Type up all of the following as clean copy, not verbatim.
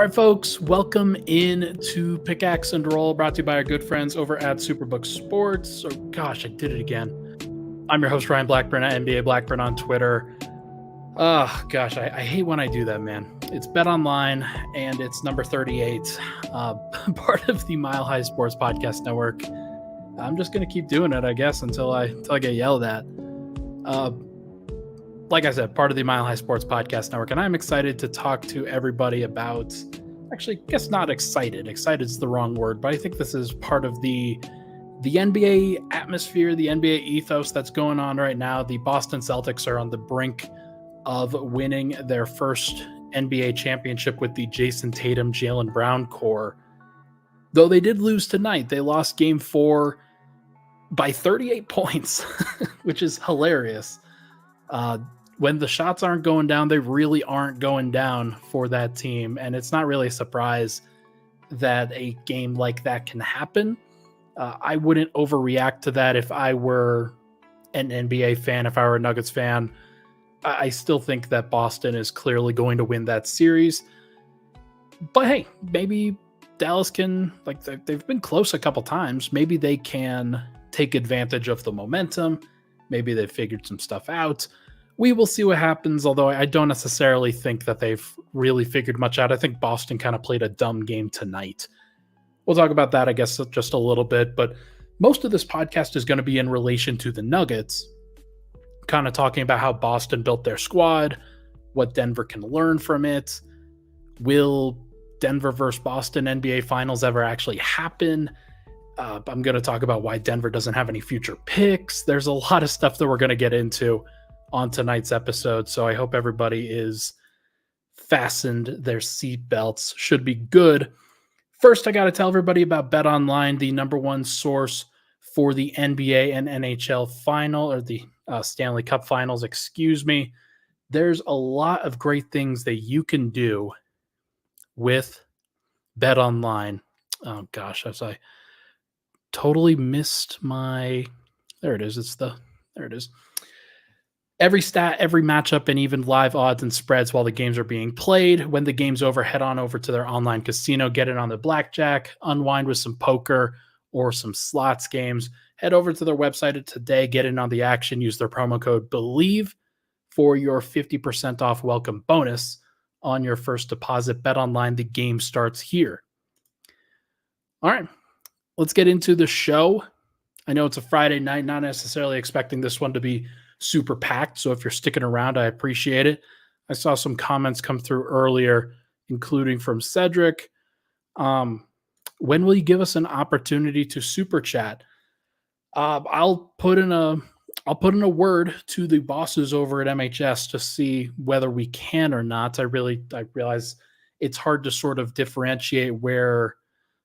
All right, folks, welcome in to Pickaxe and Roll, brought to you by our good friends over at Superbook Sports. Gosh, I did it again. I'm your host, Ryan Blackburn at NBA Blackburn on Twitter. Gosh, I hate when I do that, man. It's Bet Online, and it's number 38, part of the Mile High Sports Podcast Network. I'm just going to keep doing it, I guess, until I get yelled at. Like I said, part of the Mile High Sports Podcast Network, and I'm excited to talk to everybody about, actually, I guess not excited. Excited is the wrong word, but I think this is part of the NBA atmosphere, the NBA ethos that's going on right now. The Boston Celtics are on the brink of winning their first NBA championship with the Jason Tatum, Jaylen Brown core. Though they did lose tonight, they lost Game 4 by 38 points, which is hilarious. When the shots aren't going down, they really aren't going down for that team. And it's not really a surprise that a game like that can happen. I wouldn't overreact to that if I were an NBA fan, if I were a Nuggets fan. I still think that Boston is clearly going to win that series. But hey, maybe Dallas can, they've been close a couple times. Maybe they can take advantage of the momentum. Maybe they've figured some stuff out. We will see what happens, although I don't necessarily think that they've really figured much out. I think Boston kind of played a dumb game tonight. We'll talk about that, I guess, just a little bit, but most of this podcast is going to be in relation to the Nuggets, kind of talking about how Boston built their squad, what Denver can learn from it. Will Denver versus Boston NBA Finals ever actually happen? I'm going to talk about why Denver doesn't have any future picks. There's a lot of stuff that we're going to get into on tonight's episode, so I hope everybody is fastened their seatbelts. Should be good. First, I got to tell everybody about Bet Online, the number one source for the NBA and NHL final, or the Stanley Cup Finals, excuse me. There's a lot of great things that you can do with Bet Online. Oh gosh, as I totally missed my, there it is. There it is. Every stat, every matchup, and even live odds and spreads while the games are being played. When the game's over, head on over to their online casino, get it on the blackjack, unwind with some poker or some slots games. Head over to their website today, get in on the action, use their promo code BELIEVE for your 50% off welcome bonus on your first deposit. Bet Online, the game starts here. All right, let's get into the show. I know it's a Friday night, not necessarily expecting this one to be super packed, so if you're sticking around, I appreciate it. I saw some comments come through earlier, including from Cedric. When will you give us an opportunity to super chat? I'll put in a word to the bosses over at MHS to see whether we can or not. I realize it's hard to sort of differentiate where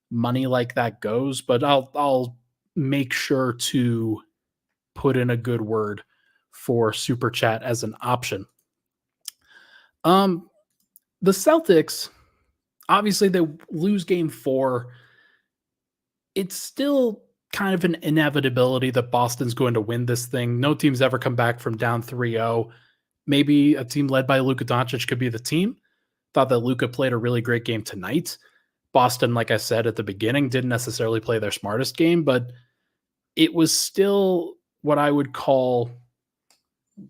money like that goes, but I'll make sure to put in a good word for super chat as an option. The Celtics, obviously they lose game 4. It's still kind of an inevitability that Boston's going to win this thing. No team's ever come back from down 3-0. Maybe a team led by Luka Doncic could be the team. Thought that Luka played a really great game tonight. Boston, like I said at the beginning, didn't necessarily play their smartest game, but it was still what I would call,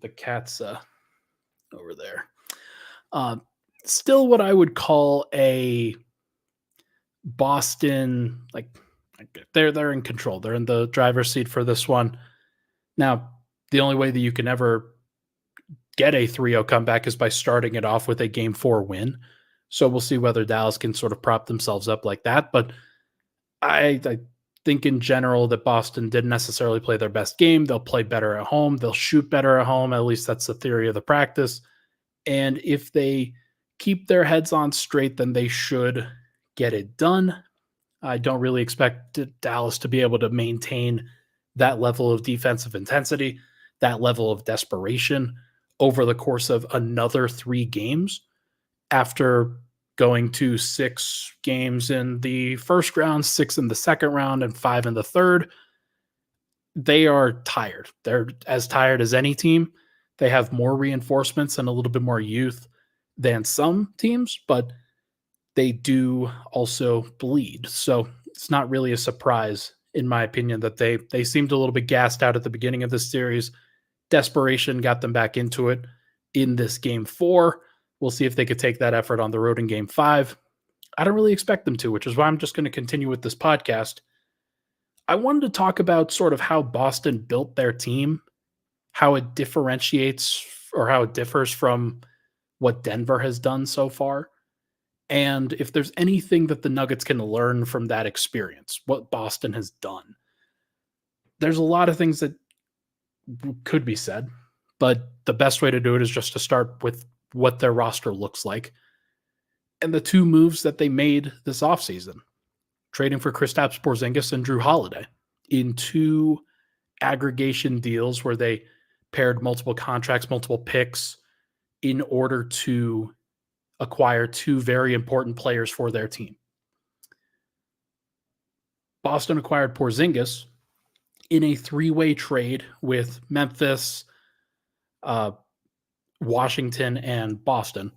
the cat's over there. Still what I would call a Boston, they're in control. They're in the driver's seat for this one. Now, the only way that you can ever get a 3-0 comeback is by starting it off with a game 4 win. So we'll see whether Dallas can sort of prop themselves up like that. But I think in general that Boston didn't necessarily play their best game. They'll play better at home. They'll shoot better at home. At least that's the theory of the practice. And if they keep their heads on straight, then they should get it done. I don't really expect Dallas to be able to maintain that level of defensive intensity, that level of desperation over the course of another 3 games after going to 6 games in the first round, 6 in the second round, and 5 in the third. They are tired. They're as tired as any team. They have more reinforcements and a little bit more youth than some teams, but they do also bleed. So it's not really a surprise, in my opinion, that they seemed a little bit gassed out at the beginning of this series. Desperation got them back into it in this game 4. We'll see if they could take that effort on the road in game 5. I don't really expect them to, which is why I'm just going to continue with this podcast. I wanted to talk about sort of how Boston built their team, how it differentiates or how it differs from what Denver has done so far, and if there's anything that the Nuggets can learn from that experience, what Boston has done. There's a lot of things that could be said, but the best way to do it is just to start with what their roster looks like and the 2 moves that they made this offseason, trading for Kristaps Porzingis and Drew Holiday in 2 aggregation deals where they paired multiple contracts, multiple picks in order to acquire 2 very important players for their team. Boston acquired Porzingis in a 3-way trade with Memphis, Washington, and Boston.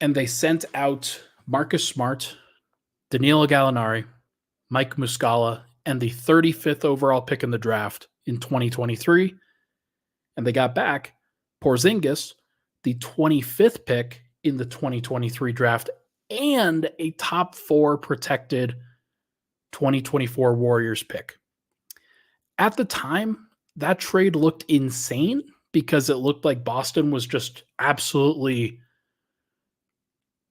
And they sent out Marcus Smart, Danilo Gallinari, Mike Muscala, and the 35th overall pick in the draft in 2023. And they got back Porzingis, the 25th pick in the 2023 draft, and a top 4 protected 2024 Warriors pick. At the time, that trade looked insane because it looked like Boston was just absolutely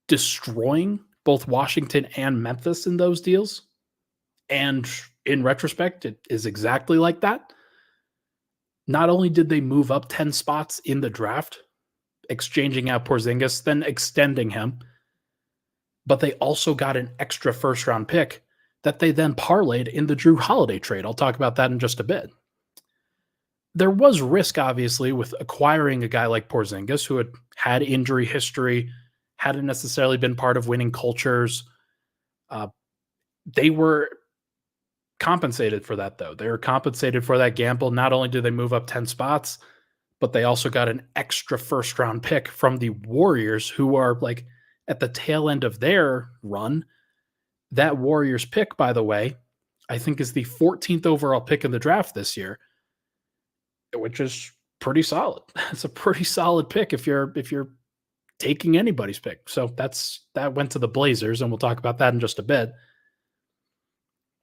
destroying both Washington and Memphis in those deals. And in retrospect, it is exactly like that. Not only did they move up 10 spots in the draft, exchanging out Porzingis, then extending him, but they also got an extra first-round pick that they then parlayed in the Drew Holiday trade. I'll talk about that in just a bit. There was risk, obviously, with acquiring a guy like Porzingis, who had injury history, hadn't necessarily been part of winning cultures. They were compensated for that, though. They were compensated for that gamble. Not only did they move up 10 spots, but they also got an extra first-round pick from the Warriors, who are like at the tail end of their run. That Warriors pick, by the way, I think is the 14th overall pick in the draft this year, which is pretty solid. It's a pretty solid pick if you're taking anybody's pick. So that went to the Blazers, and we'll talk about that in just a bit.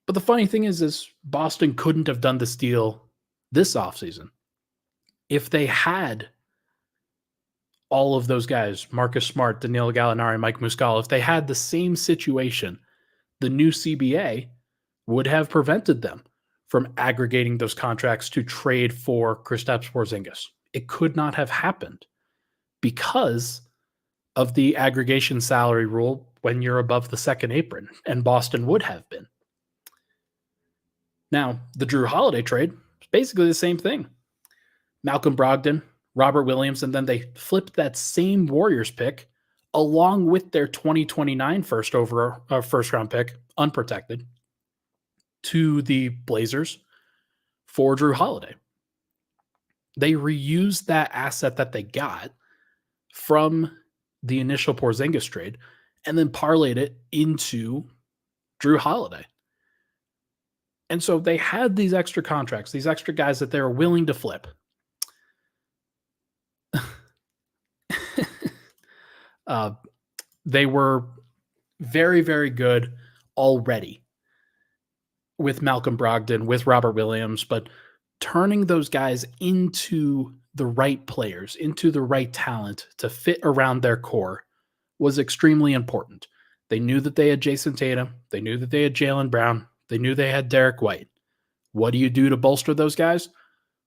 But the funny thing is Boston couldn't have done this deal this offseason. If they had all of those guys, Marcus Smart, Danilo Gallinari, Mike Muscala, if they had the same situation, the new CBA would have prevented them from aggregating those contracts to trade for Kristaps Porzingis. It could not have happened because of the aggregation salary rule when you're above the second apron, and Boston would have been. Now, the Drew Holiday trade is basically the same thing. Malcolm Brogdon, Robert Williams, and then they flipped that same Warriors pick along with their 2029 first-round pick, unprotected, to the Blazers for Drew Holiday. They reused that asset that they got from the initial Porzingis trade and then parlayed it into Drew Holiday. And so they had these extra contracts, these extra guys that they were willing to flip. They were very, very good already with Malcolm Brogdon, with Robert Williams, but turning those guys into the right players, into the right talent to fit around their core was extremely important. They knew that they had Jason Tatum. They knew that they had Jaylen Brown. They knew they had Derek White. What do you do to bolster those guys?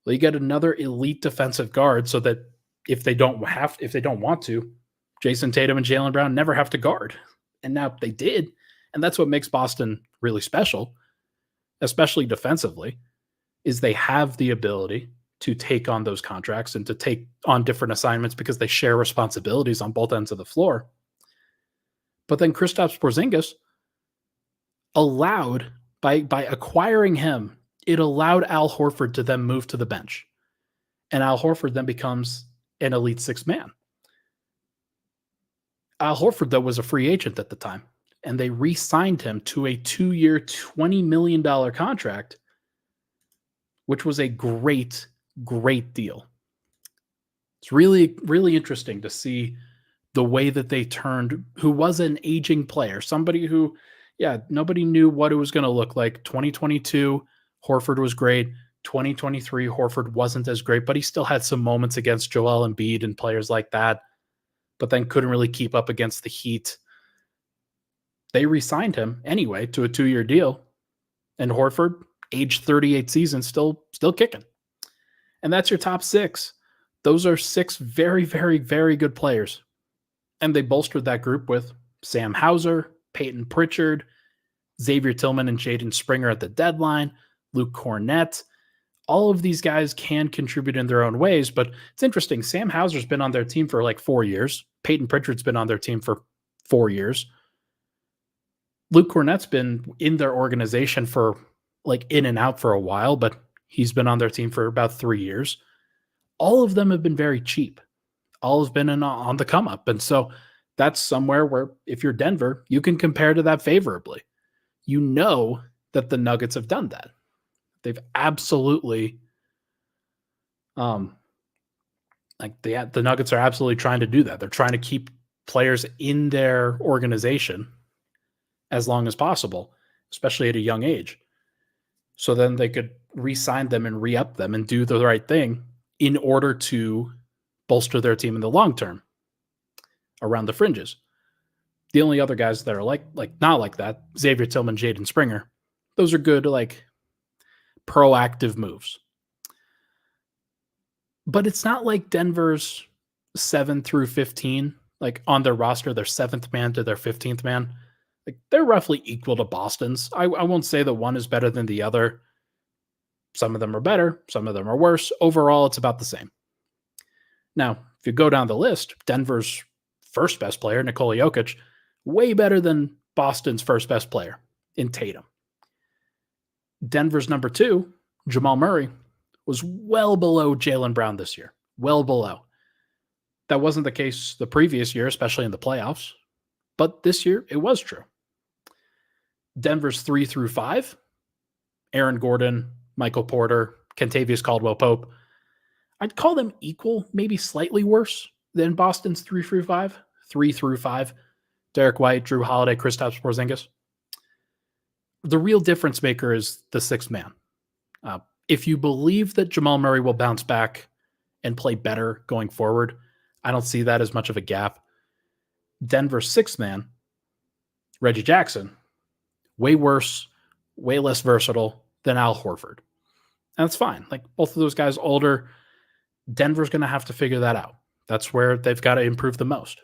Well, you get another elite defensive guard so that if they don't want to, Jason Tatum and Jaylen Brown never have to guard. And now they did. And that's what makes Boston really special, especially defensively, is they have the ability to take on those contracts and to take on different assignments because they share responsibilities on both ends of the floor. But then Kristaps Porzingis allowed, by acquiring him, it allowed Al Horford to then move to the bench. And Al Horford then becomes an elite 6 man. Al Horford, though, was a free agent at the time, and they re-signed him to a 2-year, $20 million contract, which was a great, great deal. It's really, really interesting to see the way that they turned who was an aging player, somebody who, yeah, nobody knew what it was going to look like. 2022, Horford was great. 2023, Horford wasn't as great, but he still had some moments against Joel Embiid and players like that, but then couldn't really keep up against the Heat. They re-signed him anyway to a 2-year deal, and Horford, age 38 season, still kicking. And that's your top 6. Those are 6 very, very, very good players. And they bolstered that group with Sam Hauser, Peyton Pritchard, Xavier Tillman and Jaden Springer at the deadline, Luke Cornett. All of these guys can contribute in their own ways, but it's interesting. Sam Hauser's been on their team for like 4 years. Peyton Pritchard's been on their team for 4 years. Luke Cornett's been in their organization for like in and out for a while, but he's been on their team for about 3 years. All of them have been very cheap. All have been on the come up. And so that's somewhere where if you're Denver, you can compare to that favorably. You know that the Nuggets have done that. They've absolutely, the Nuggets are absolutely trying to do that. They're trying to keep players in their organization as long as possible, especially at a young age. So then they could re-sign them and re-up them and do the right thing in order to bolster their team in the long term around the fringes. The only other guys that are like not like that, Xavier Tillman, Jaden Springer, those are good, like proactive moves. But it's not like Denver's 7 through 15, like on their roster, their 7th man to their 15th man. Like they're roughly equal to Boston's. I won't say that one is better than the other. Some of them are better, some of them are worse. Overall, it's about the same. Now, if you go down the list, Denver's first best player, Nikola Jokic, way better than Boston's first best player in Tatum. Denver's number 2, Jamal Murray, was well below Jaylen Brown this year. Well below. That wasn't the case the previous year, especially in the playoffs. But this year, it was true. Denver's 3 through 5, Aaron Gordon, Michael Porter, Kentavious Caldwell-Pope. I'd call them equal, maybe slightly worse than Boston's 3 through 5. 3 through 5. Derek White, Drew Holiday, Kristaps Porzingis. The real difference maker is the 6th man. If you believe that Jamal Murray will bounce back and play better going forward, I don't see that as much of a gap. Denver's 6th man, Reggie Jackson, way worse, way less versatile than Al Horford. And that's fine. Like both of those guys older. Denver's going to have to figure that out. That's where they've got to improve the most.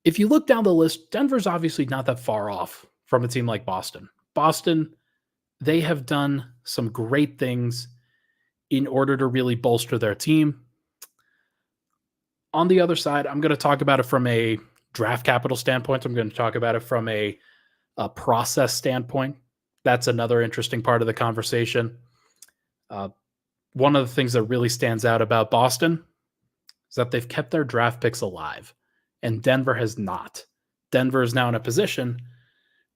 If you look down the list, Denver's obviously not that far off from a team like Boston. Boston, they have done some great things in order to really bolster their team. On the other side, I'm going to talk about it from a draft capital standpoint. I'm going to talk about it from a process standpoint. That's another interesting part of the conversation. One of the things that really stands out about Boston is that they've kept their draft picks alive, and Denver has not. Denver is now in a position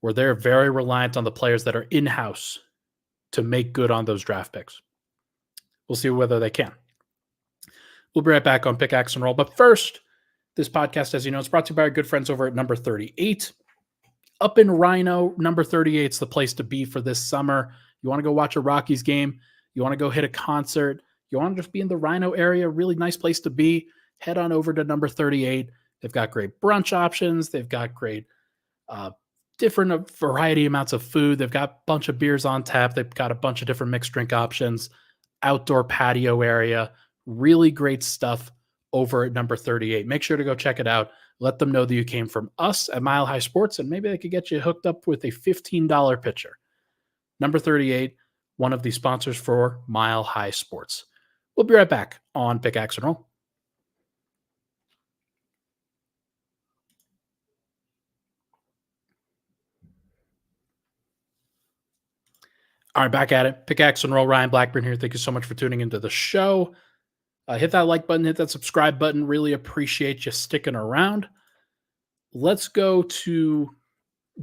where they're very reliant on the players that are in-house to make good on those draft picks. We'll see whether they can. We'll be right back on Pickaxe and Roll. But first, this podcast, as you know, is brought to you by our good friends over at Number 38. Up in Rhino, Number 38 is the place to be for this summer. You want to go watch a Rockies game? You want to go hit a concert? You want to just be in the Rhino area? Really nice place to be. Head on over to Number 38. They've got great brunch options. They've got great different variety amounts of food. They've got a bunch of beers on tap. They've got a bunch of different mixed drink options, outdoor patio area. Really great stuff over at Number 38. Make sure to go check it out. Let them know that you came from us at Mile High Sports, and maybe they could get you hooked up with a $15 pitcher. Number 38, one of the sponsors for Mile High Sports. We'll be right back on Pickaxe and Roll. All right, back at it. Pickaxe and Roll. Ryan Blackburn here. Thank you so much for tuning into the show. Hit that like button, hit that subscribe button. Really appreciate you sticking around. Let's go to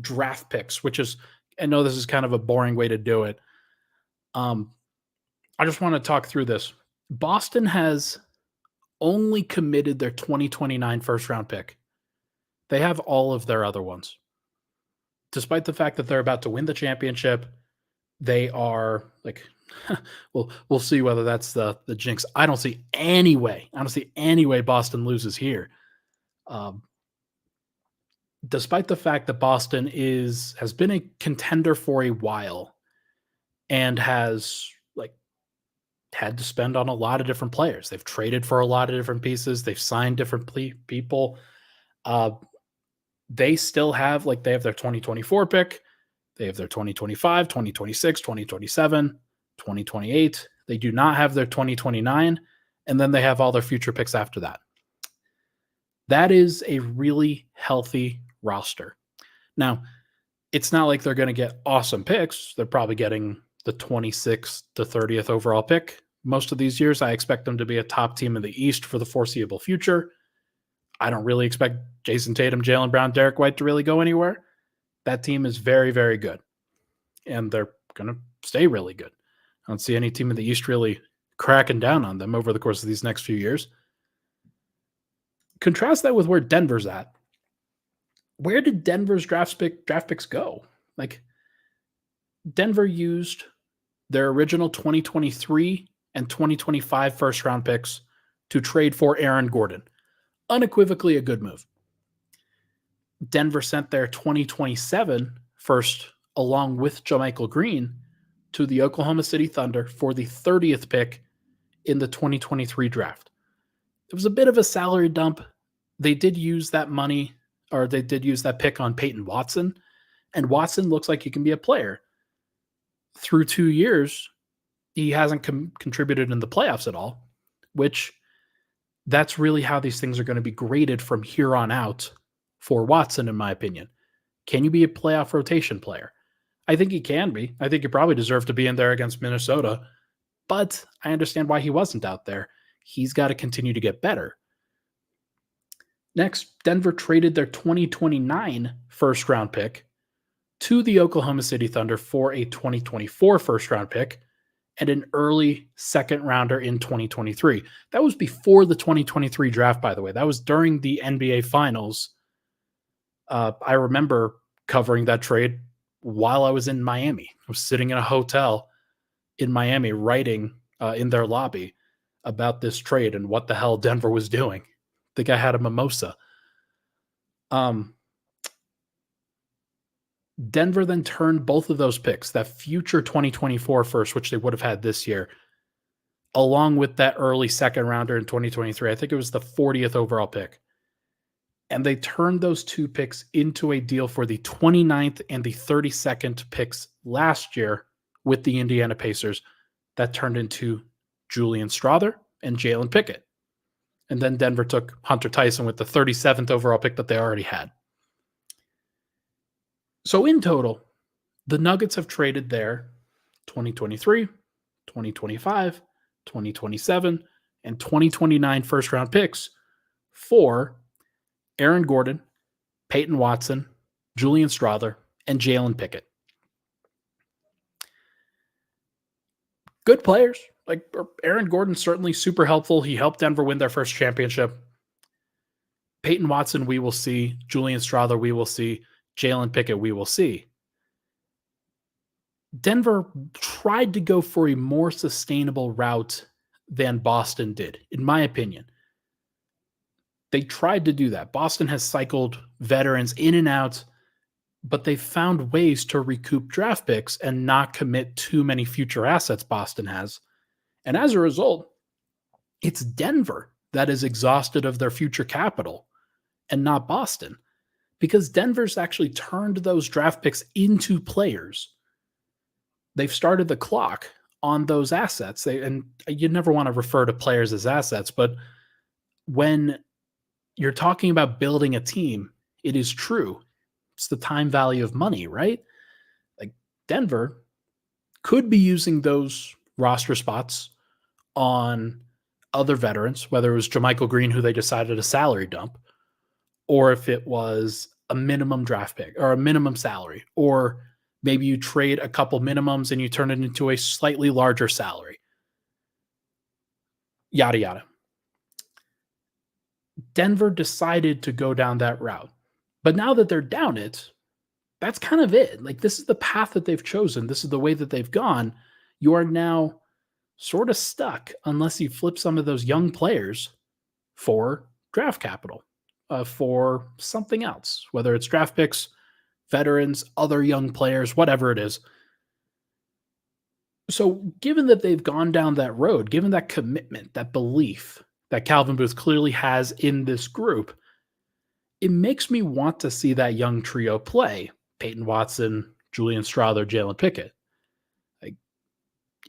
draft picks, which is, I know this is kind of a boring way to do it. I just want to talk through this. Boston has only committed their 2029 first round pick. They have all of their other ones. Despite the fact that they're about to win the championship, they are like, we'll see whether that's the jinx. I don't see any way. I don't see any way Boston loses here. Despite the fact that Boston has been a contender for a while and has had to spend on a lot of different players. They've traded for a lot of different pieces. They've signed different people. They still have they have their 2024 pick. They have their 2025, 2026, 2027, 2028. They do not have their 2029. And then they have all their future picks after that. That is a really healthy roster. Now, it's not like they're going to get awesome picks. They're probably getting the 26th to 30th overall pick. Most of these years, I expect them to be a top team in the East for the foreseeable future. I don't really expect Jason Tatum, Jaylen Brown, Derek White to really go anywhere. That team is very, very good. And they're going to stay really good. I don't see any team in the East really cracking down on them over the course of these next few years. Contrast that with where Denver's at. Where did Denver's draft picks go? Denver used their original 2023 and 2025 first round picks to trade for Aaron Gordon. Unequivocally a good move. Denver sent their 2027 first along with JaMychal Green to the Oklahoma City Thunder for the 30th pick in the 2023 draft. It was a bit of a salary dump. They did use that money, or they did use that pick on Peyton Watson, and Watson looks like he can be a player. Through 2 years, he hasn't contributed in the playoffs at all, which that's really how these things are going to be graded from here on out for Watson, in my opinion. Can you be a playoff rotation player? I think he can be. I think he probably deserved to be in there against Minnesota, but I understand why he wasn't out there. He's got to continue to get better. Next, Denver traded their 2029 first round pick to the Oklahoma City Thunder for a 2024 first round pick and an early second rounder in 2023. That was before the 2023 draft, by the way. That was during the NBA Finals. I remember covering that trade while I was in Miami. I was sitting in a hotel in Miami writing in their lobby about this trade and what the hell Denver was doing. I think I had a mimosa. Denver then turned both of those picks, that future 2024 first, which they would have had this year, along with that early second rounder in 2023. I think it was the 40th overall pick. And they turned those two picks into a deal for the 29th and the 32nd picks last year with the Indiana Pacers. That turned into Julian Strawther and Jalen Pickett. And then Denver took Hunter Tyson with the 37th overall pick that they already had. So in total, the Nuggets have traded their 2023, 2025, 2027, and 2029 first-round picks for Aaron Gordon, Peyton Watson, Julian Strawther, and Jalen Pickett. Good players. Aaron Gordon, certainly super helpful. He helped Denver win their first championship. Peyton Watson, we will see. Julian Strawther, we will see. Jalen Pickett, we will see. Denver tried to go for a more sustainable route than Boston did, in my opinion. They tried to do that. Boston has cycled veterans in and out, but they found ways to recoup draft picks and not commit too many future assets Boston has. And as a result, it's Denver that is exhausted of their future capital and not Boston, because Denver's actually turned those draft picks into players. They've started the clock on those assets. And you never want to refer to players as assets, but when you're talking about building a team, it is true. It's the time value of money, right? Denver could be using those roster spots on other veterans, whether it was JaMychal Green, who they decided to salary dump, or if it was a minimum draft pick or a minimum salary, or maybe you trade a couple minimums and you turn it into a slightly larger salary, yada, yada. Denver decided to go down that route. But now that they're down it, that's kind of it. Like, this is the path that they've chosen. This is the way that they've gone. You are now sort of stuck unless you flip some of those young players for draft capital, for something else, whether it's draft picks, veterans, other young players, whatever it is. So, given that they've gone down that road, given that commitment, that belief that Calvin Booth clearly has in this group, it makes me want to see that young trio play. Peyton Watson, Julian Strawther, Jalen Pickett. Like,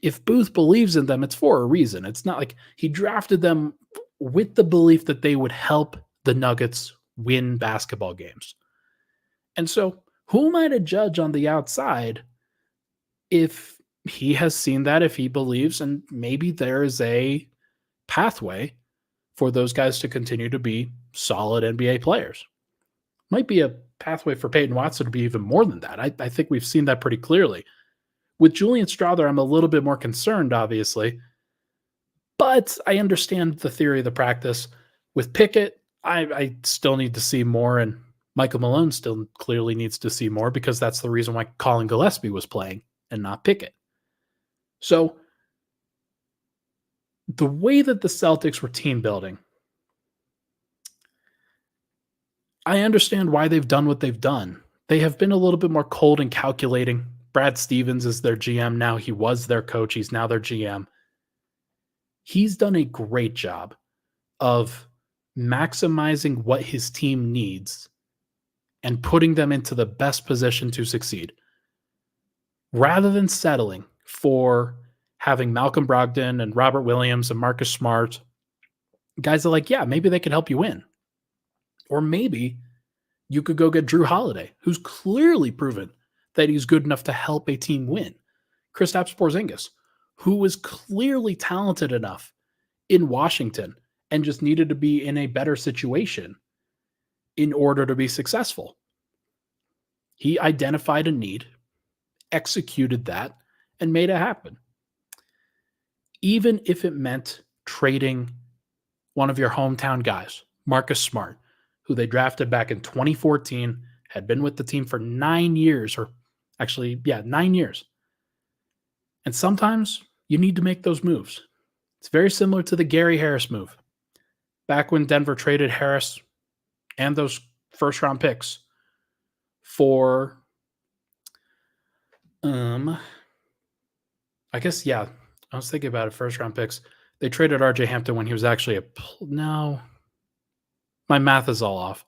if Booth believes in them, it's for a reason. It's not like he drafted them with the belief that they would help the Nuggets win basketball games. And so, who am I to judge on the outside if he has seen that, if he believes, and maybe there is a pathway for those guys to continue to be solid NBA players? Might be a pathway for Peyton Watson to be even more than that. I think we've seen that pretty clearly. With Julian Strawther, I'm a little bit more concerned, obviously, but I understand the theory of the practice. With Pickett, I still need to see more, and Michael Malone still clearly needs to see more, because that's the reason why Colin Gillespie was playing and not Pickett. So the way that the Celtics were team building, I understand why they've done what they've done. They have been a little bit more cold and calculating. Brad Stevens is their GM now. He was their coach. He's now their GM. He's done a great job of maximizing what his team needs and putting them into the best position to succeed, rather than settling for having Malcolm Brogdon and Robert Williams and Marcus Smart, guys are like, yeah, maybe they could help you win. Or maybe you could go get Drew Holiday, who's clearly proven that he's good enough to help a team win. Kristaps Porzingis, who was clearly talented enough in Washington and just needed to be in a better situation in order to be successful. He identified a need, executed that, and made it happen. Even if it meant trading one of your hometown guys, Marcus Smart, who they drafted back in 2014, had been with the team for 9 years, or actually, 9 years. And sometimes you need to make those moves. It's very similar to the Gary Harris move. Back when Denver traded Harris and those first-round picks for, I was thinking about it, first-round picks. They traded R.J. Hampton when he was actually no. My math is all off.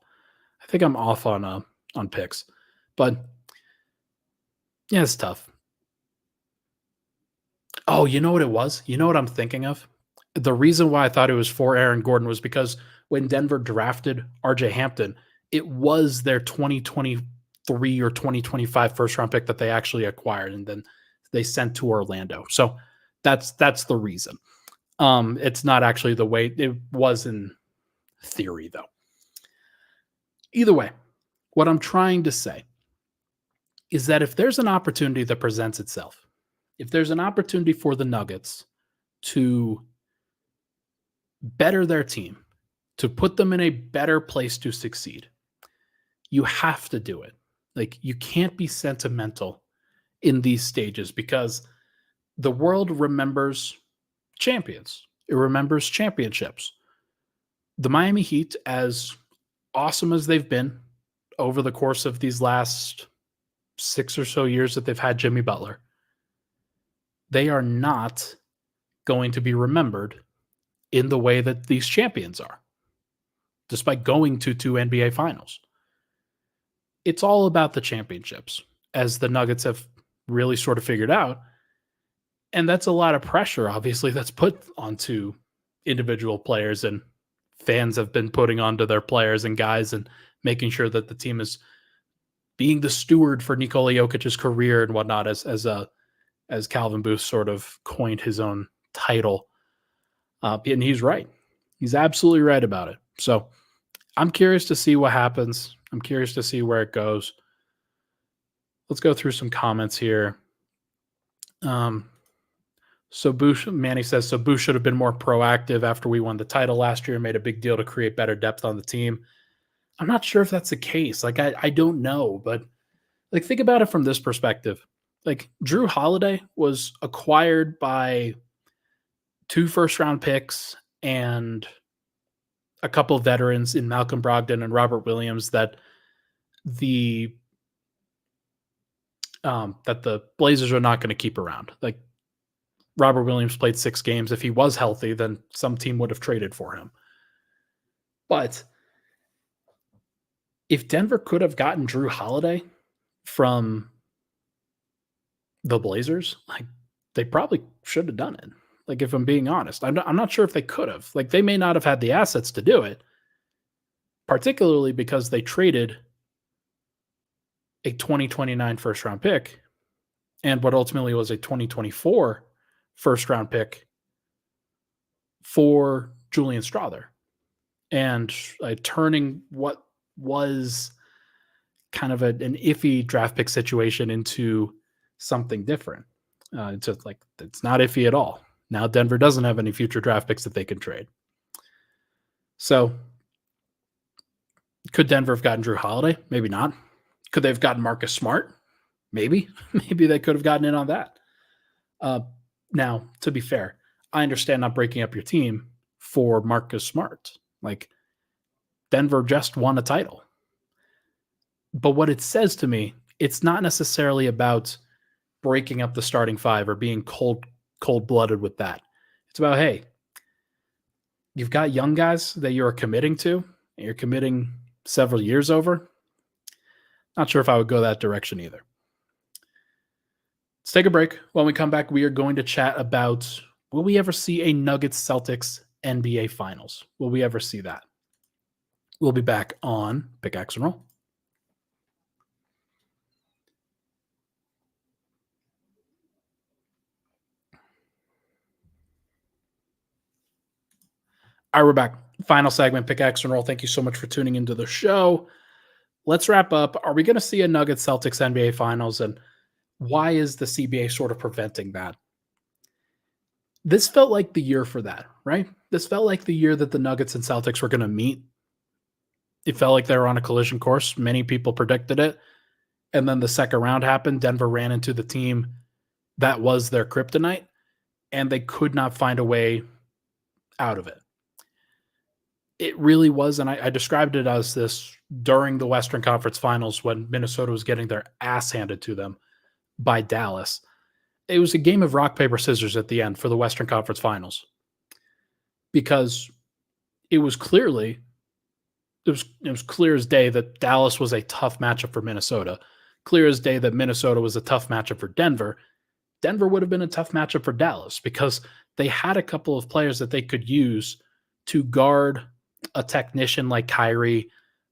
I think I'm off on picks. But, yeah, it's tough. Oh, you know what it was? You know what I'm thinking of? The reason why I thought it was for Aaron Gordon was because when Denver drafted R.J. Hampton, it was their 2023 or 2025 first-round pick that they actually acquired, and then they sent to Orlando. So that's the reason. It's not actually the way it was in theory, though. Either way, what I'm trying to say is that if there's an opportunity that presents itself, if there's an opportunity for the Nuggets to better their team, to put them in a better place to succeed, you have to do it. Like, you can't be sentimental in these stages, because the world remembers champions. It remembers championships. The Miami Heat, as awesome as they've been over the course of these last 6 or so years that they've had Jimmy Butler, they are not going to be remembered in the way that these champions are, despite going to 2 NBA Finals. It's all about the championships, as the Nuggets have really sort of figured out. And that's a lot of pressure, obviously, that's put onto individual players, and fans have been putting onto their players and guys, and making sure that the team is being the steward for Nikola Jokic's career and whatnot, as Calvin Booth sort of coined his own title. And he's right. He's absolutely right about it. So I'm curious to see what happens. I'm curious to see where it goes. Let's go through some comments here. So Manny says, so Boo should have been more proactive after we won the title last year and made a big deal to create better depth on the team. I'm not sure if that's the case. Like, I don't know, but like, think about it from this perspective. Like, Drew Holiday was acquired by 2 first-round picks and a couple of veterans in Malcolm Brogdon and Robert Williams that the Blazers are not going to keep around. Like, Robert Williams played 6 games. If he was healthy, then some team would have traded for him. But if Denver could have gotten Drew Holiday from the Blazers, like, they probably should have done it. Like, if I'm being honest, I'm not sure if they could have. Like, they may not have had the assets to do it, particularly because they traded a 2029 first-round pick and what ultimately was a 2024 first-round pick for Julian Strawther, and turning what was kind of an iffy draft pick situation into something different. It's just like, it's not iffy at all. Now Denver doesn't have any future draft picks that they can trade. So could Denver have gotten Drew Holiday? Maybe not. Could they have gotten Marcus Smart? Maybe. Maybe they could have gotten in on that. Now, to be fair, I understand not breaking up your team for Marcus Smart. Like, Denver just won a title. But what it says to me, it's not necessarily about breaking up the starting 5 or being cold-blooded with that. It's about, hey, you've got young guys that you're committing to, and you're committing several years over. Not sure if I would go that direction either. Let's take a break. When we come back, we are going to chat about, will we ever see a Nuggets Celtics NBA Finals? Will we ever see that? We'll be back on Pickaxe and Roll. All right, we're back. Final segment, Pickaxe and Roll. Thank you so much for tuning into the show. Let's wrap up. Are we going to see a Nuggets Celtics NBA Finals, and why is the CBA sort of preventing that? This felt like the year for that, right? This felt like the year that the Nuggets and Celtics were going to meet. It felt like they were on a collision course. Many people predicted it. And then the second round happened. Denver ran into the team that was their kryptonite, and they could not find a way out of it. It really was, and I described it as this during the Western Conference Finals when Minnesota was getting their ass handed to them by Dallas. It was a game of rock, paper, scissors at the end for the Western Conference Finals, because it was clear as day that Dallas was a tough matchup for Minnesota. Clear as day that Minnesota was a tough matchup for Denver. Denver would have been a tough matchup for Dallas because they had a couple of players that they could use to guard a technician like Kyrie,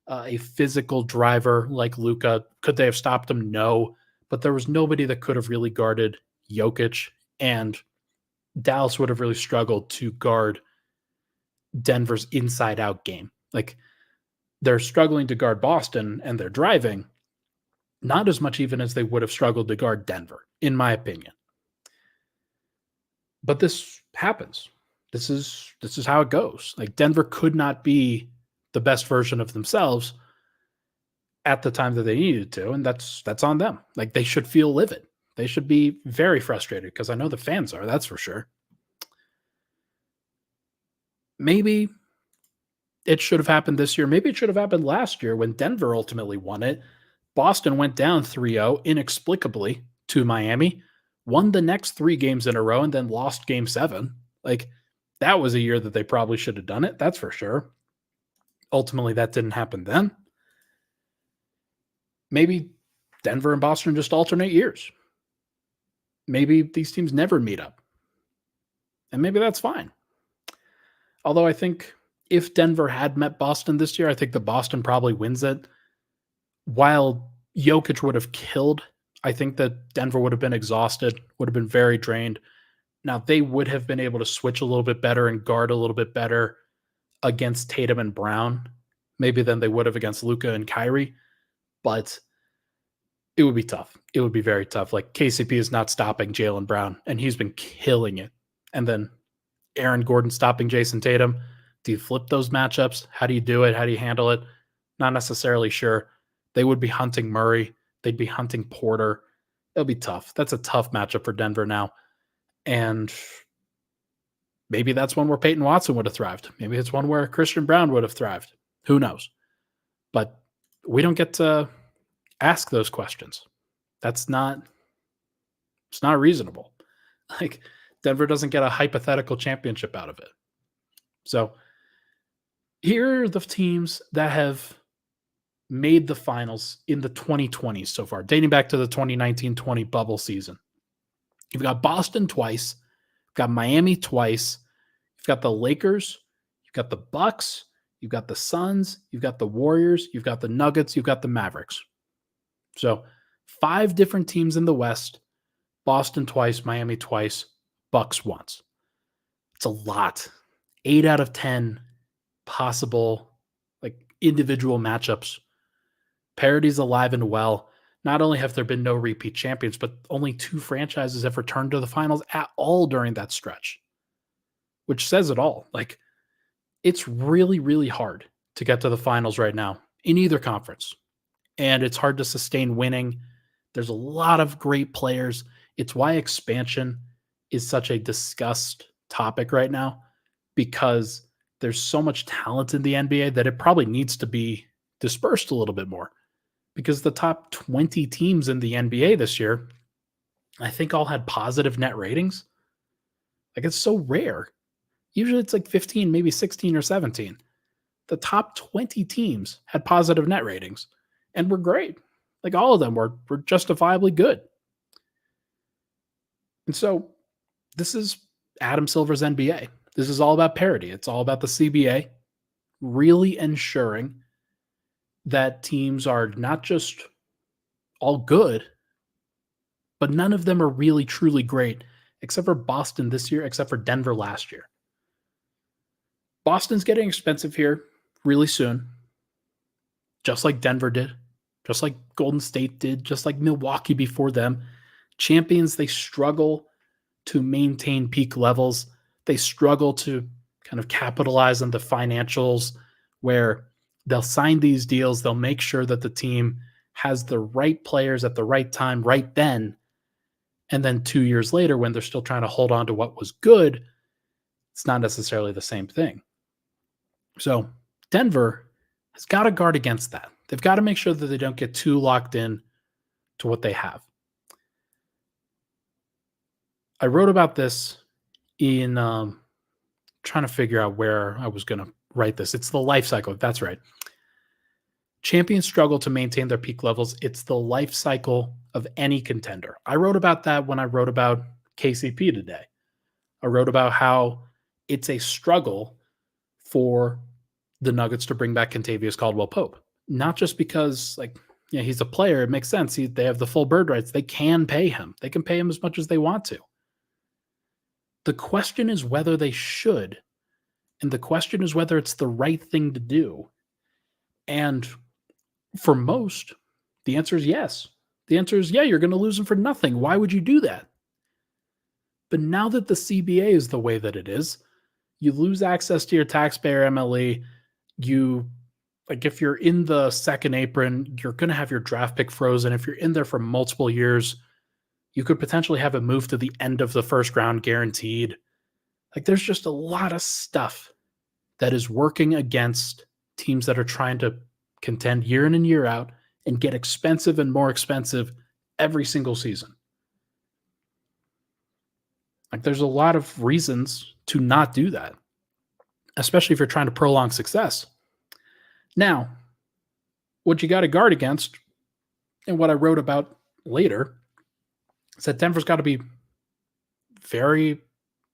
a physical driver like Luka. Could they have stopped him? No. But there was nobody that could have really guarded Jokic, and Dallas would have really struggled to guard Denver's inside-out game. Like, they're struggling to guard Boston, and they're driving, not as much even as they would have struggled to guard Denver, in my opinion. But this happens. This is how it goes. Like, Denver could not be the best version of themselves at the time that they needed to, and that's on them. Like, they should feel livid. They should be very frustrated, because I know the fans are, that's for sure. Maybe it should have happened this year. Maybe it should have happened last year when Denver ultimately won it. Boston went down 3-0 inexplicably to Miami, won the next 3 games in a row, and then lost game 7. Like, that was a year that they probably should have done it. That's for sure. Ultimately, that didn't happen then. Maybe Denver and Boston just alternate years. Maybe these teams never meet up. And maybe that's fine. Although I think if Denver had met Boston this year, I think that Boston probably wins it. While Jokic would have killed, I think that Denver would have been exhausted, would have been very drained. Now, they would have been able to switch a little bit better and guard a little bit better against Tatum and Brown, maybe than they would have against Luka and Kyrie, but it would be tough. It would be very tough. Like, KCP is not stopping Jaylen Brown, and he's been killing it. And then Aaron Gordon stopping Jason Tatum. Do you flip those matchups? How do you do it? How do you handle it? Not necessarily sure. They would be hunting Murray. They'd be hunting Porter. It'll be tough. That's a tough matchup for Denver now. And maybe that's one where Peyton Watson would have thrived. Maybe it's one where Christian Brown would have thrived. Who knows? But we don't get to ask those questions. It's not reasonable. Like, Denver doesn't get a hypothetical championship out of it. So here are the teams that have made the finals in the 2020s so far, dating back to the 2019-20 bubble season. You've got Boston twice, you've got Miami twice, you've got the Lakers, you've got the Bucks, you've got the Suns, you've got the Warriors, you've got the Nuggets, you've got the Mavericks. So 5 different teams in the West, Boston twice, Miami twice, Bucks once. It's a lot. 8 out of 10 possible individual matchups. Parity's alive and well. Not only have there been no repeat champions, but only 2 franchises have returned to the finals at all during that stretch, which says it all. Like, it's really, really hard to get to the finals right now in either conference. And it's hard to sustain winning. There's a lot of great players. It's why expansion is such a discussed topic right now, because there's so much talent in the NBA that it probably needs to be dispersed a little bit more, because the top 20 teams in the NBA this year, I think, all had positive net ratings. Like, it's so rare. Usually it's like 15, maybe 16 or 17. The top 20 teams had positive net ratings and were great. Like, all of them were justifiably good. And so this is Adam Silver's NBA. This is all about parity. It's all about the CBA really ensuring that teams are not just all good, but none of them are really truly great, except for Boston this year, except for Denver last year. Boston's getting expensive here really soon, just like Denver did, just like Golden State did, just like Milwaukee before them. Champions, they struggle to maintain peak levels. They struggle to kind of capitalize on the financials, where they'll sign these deals. They'll make sure that the team has the right players at the right time, right then. And then 2 years later, when they're still trying to hold on to what was good, it's not necessarily the same thing. So Denver has got to guard against that. They've got to make sure that they don't get too locked in to what they have. I wrote about this in trying to figure out where I was going to write this. It's the life cycle. That's right. Champions struggle to maintain their peak levels. It's the life cycle of any contender. I wrote about that when I wrote about KCP today. I wrote about how it's a struggle for the Nuggets to bring back Kentavious Caldwell-Pope. Not just because, he's a player. It makes sense. They have the full bird rights. They can pay him. They can pay him as much as they want to. The question is whether they should. And the question is whether it's the right thing to do. And for most, the answer is yes. The answer is, yeah, you're going to lose him for nothing. Why would you do that? But now that the CBA is the way that it is, you lose access to your taxpayer MLE. If you're in the second apron, you're going to have your draft pick frozen. If you're in there for multiple years, you could potentially have it moved to the end of the first round guaranteed. There's just a lot of stuff that is working against teams that are trying to contend year in and year out and get expensive and more expensive every single season. There's a lot of reasons to not do that, especially if you're trying to prolong success. Now, what you got to guard against, and what I wrote about later, is that Denver's got to be very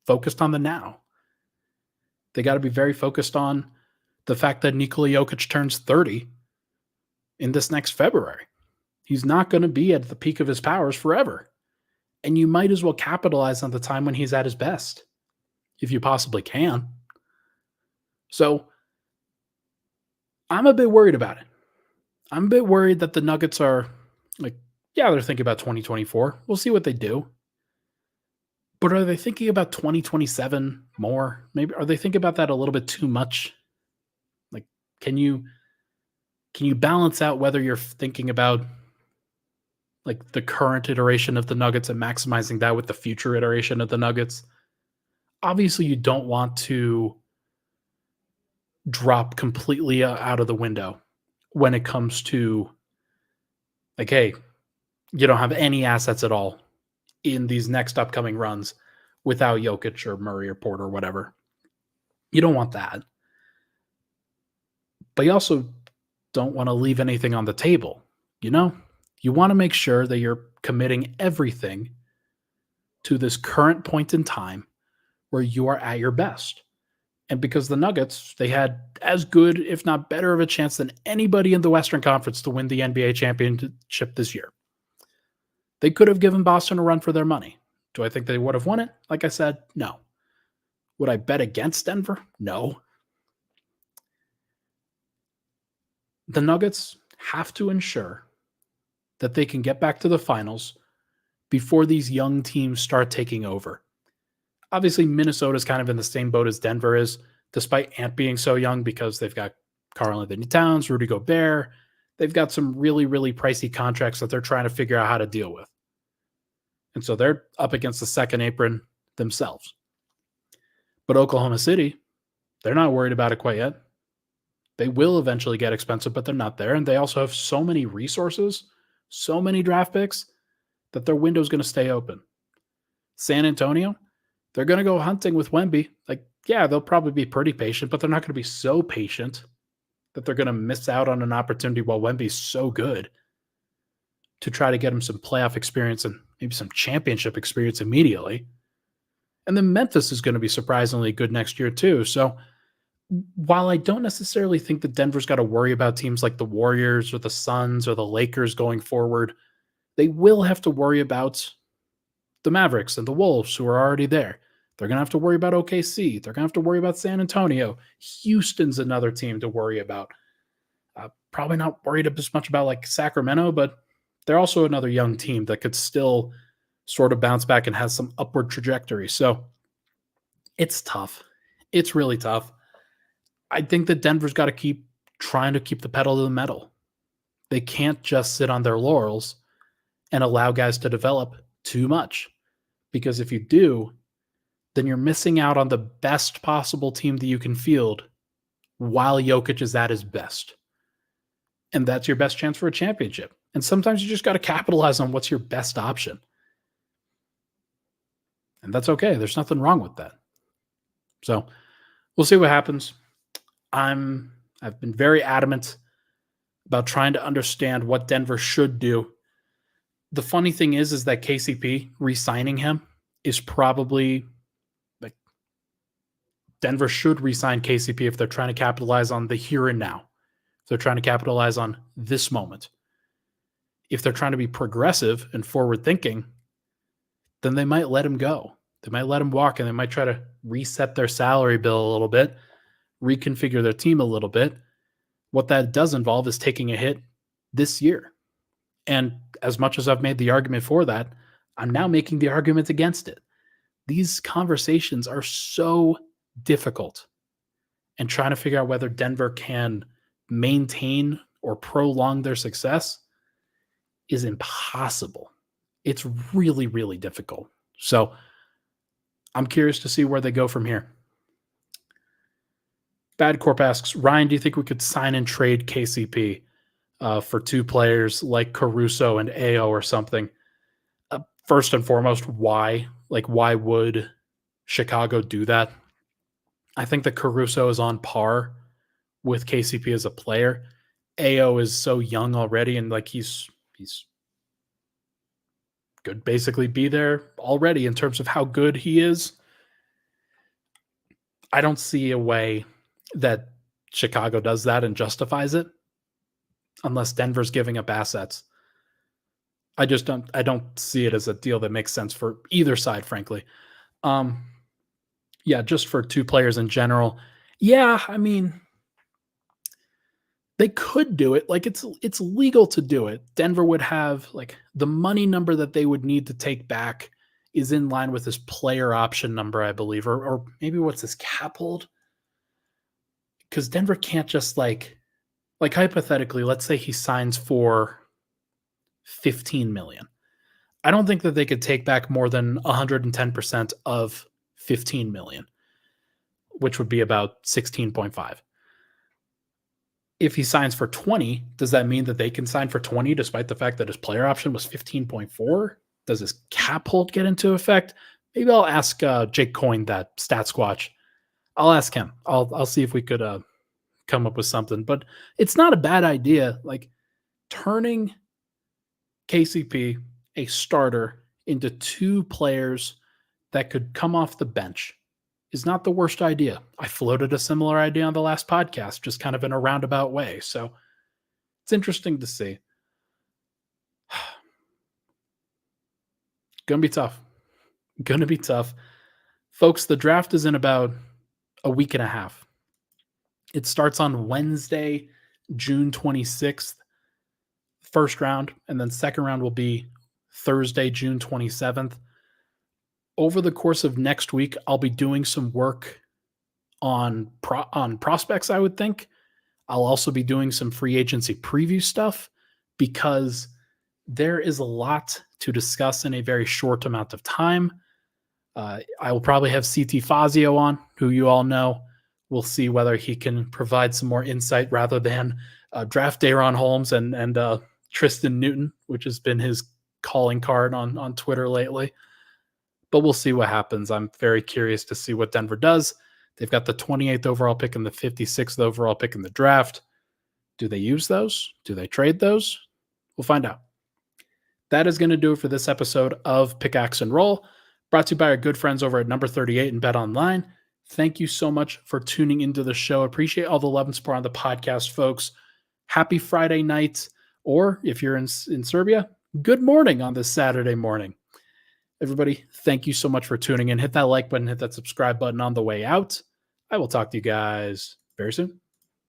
focused on the now. They got to be very focused on the fact that Nikola Jokic turns 30 in this next February. He's not going to be at the peak of his powers forever. And you might as well capitalize on the time when he's at his best, if you possibly can. So I'm a bit worried about it. I'm a bit worried that the Nuggets are like, yeah, they're thinking about 2024. We'll see what they do. But are they thinking about 2027 more? Maybe are they thinking about that a little bit too much? Like, can you balance out whether you're thinking about like the current iteration of the Nuggets and maximizing that with the future iteration of the Nuggets? Obviously, you don't want to drop completely out of the window when it comes to like, hey, you don't have any assets at all in these next upcoming runs without Jokic or Murray or Porter or whatever. You don't want that. But you also don't want to leave anything on the table. You know, you want to make sure that you're committing everything to this current point in time where you are at your best. And because the Nuggets, they had as good, if not better, of a chance than anybody in the Western Conference to win the NBA championship this year. They could have given Boston a run for their money. Do I think they would have won it? Like I said, no. Would I bet against Denver? No. The Nuggets have to ensure that they can get back to the finals before these young teams start taking over. Obviously, Minnesota's kind of in the same boat as Denver is, despite Ant being so young, because they've got Karl-Anthony Towns, Rudy Gobert. They've got some really, really pricey contracts that they're trying to figure out how to deal with. And so they're up against the second apron themselves. But Oklahoma City, they're not worried about it quite yet. They will eventually get expensive, but they're not there. And they also have so many resources, so many draft picks, that their window is going to stay open. San Antonio, they're going to go hunting with Wemby. Like, yeah, they'll probably be pretty patient, but they're not going to be so patient that they're going to miss out on an opportunity while Wemby's so good to try to get him some playoff experience and maybe some championship experience immediately. And then Memphis is going to be surprisingly good next year too. So while I don't necessarily think that Denver's got to worry about teams like the Warriors or the Suns or the Lakers going forward, they will have to worry about the Mavericks and the Wolves, who are already there. They're going to have to worry about OKC. They're going to have to worry about San Antonio. Houston's another team to worry about. Probably not worried as much about like Sacramento, but they're also another young team that could still sort of bounce back and has some upward trajectory. So it's tough. It's really tough. I think that Denver's got to keep trying to keep the pedal to the metal. They can't just sit on their laurels and allow guys to develop too much. Because if you do, then you're missing out on the best possible team that you can field while Jokic is at his best. And that's your best chance for a championship. And sometimes you just got to capitalize on what's your best option. And that's okay. There's nothing wrong with that. So we'll see what happens. I've been very adamant about trying to understand what Denver should do. The funny thing is that KCP re-signing him is probably like Denver should re-sign KCP if they're trying to capitalize on the here and now. If they're trying to capitalize on this moment. If they're trying to be progressive and forward thinking, then they might let him go. They might let him walk and they might try to reset their salary bill a little bit, reconfigure their team a little bit. What that does involve is taking a hit this year. And as much as I've made the argument for that, I'm now making the argument against it. These conversations are so difficult. And trying to figure out whether Denver can maintain or prolong their success is impossible. It's really, really difficult. So I'm curious to see where they go from here. Bad Corp asks, Ryan, do you think we could sign and trade KCP for two players like Caruso and Ao or something? First and foremost, why? Like, why would Chicago do that? I think that Caruso is on par with KCP as a player. Ao is so young already, and like he's could basically be there already in terms of how good he is. I don't see a way that Chicago does that and justifies it unless Denver's giving up assets. I don't see it as a deal that makes sense for either side, frankly. Um, yeah, just for two players in general. Yeah, I mean, they could do it. Like it's legal to do it. Denver would have like the money number that they would need to take back is in line with his player option number, I believe, or maybe what's his cap hold? Because Denver can't just like hypothetically, let's say he signs for 15 million. I don't think that they could take back more than 110% of 15 million, which would be about 16.5. If he signs for 20, does that mean that they can sign for 20 despite the fact that his player option was 15.4? Does his cap hold get into effect? Maybe I'll ask Jake Coyne, that stat squatch. I'll ask him. I'll see if we could come up with something. But it's not a bad idea. Like turning KCP, a starter, into two players that could come off the bench is not the worst idea. I floated a similar idea on the last podcast, just kind of in a roundabout way. So it's interesting to see. Gonna be tough. Gonna be tough. Folks, the draft is in about a week and a half. It starts on Wednesday, June 26th, first round, and then second round will be Thursday, June 27th. Over the course of next week, I'll be doing some work on prospects, I would think. I'll also be doing some free agency preview stuff because there is a lot to discuss in a very short amount of time. I will probably have CT Fazio on, who you all know. We'll see whether he can provide some more insight rather than draft Daron Holmes and Tristan Newton, which has been his calling card on Twitter lately. But we'll see what happens. I'm very curious to see what Denver does. They've got the 28th overall pick and the 56th overall pick in the draft. Do they use those? Do they trade those? We'll find out. That is going to do it for this episode of Pickaxe and Roll, brought to you by our good friends over at Number 38 and Bet Online. Thank you so much for tuning into the show. Appreciate all the love and support on the podcast, folks. Happy Friday night, or if you're in Serbia, good morning on this Saturday morning. Everybody, thank you so much for tuning in. Hit that like button, hit that subscribe button on the way out. I will talk to you guys very soon.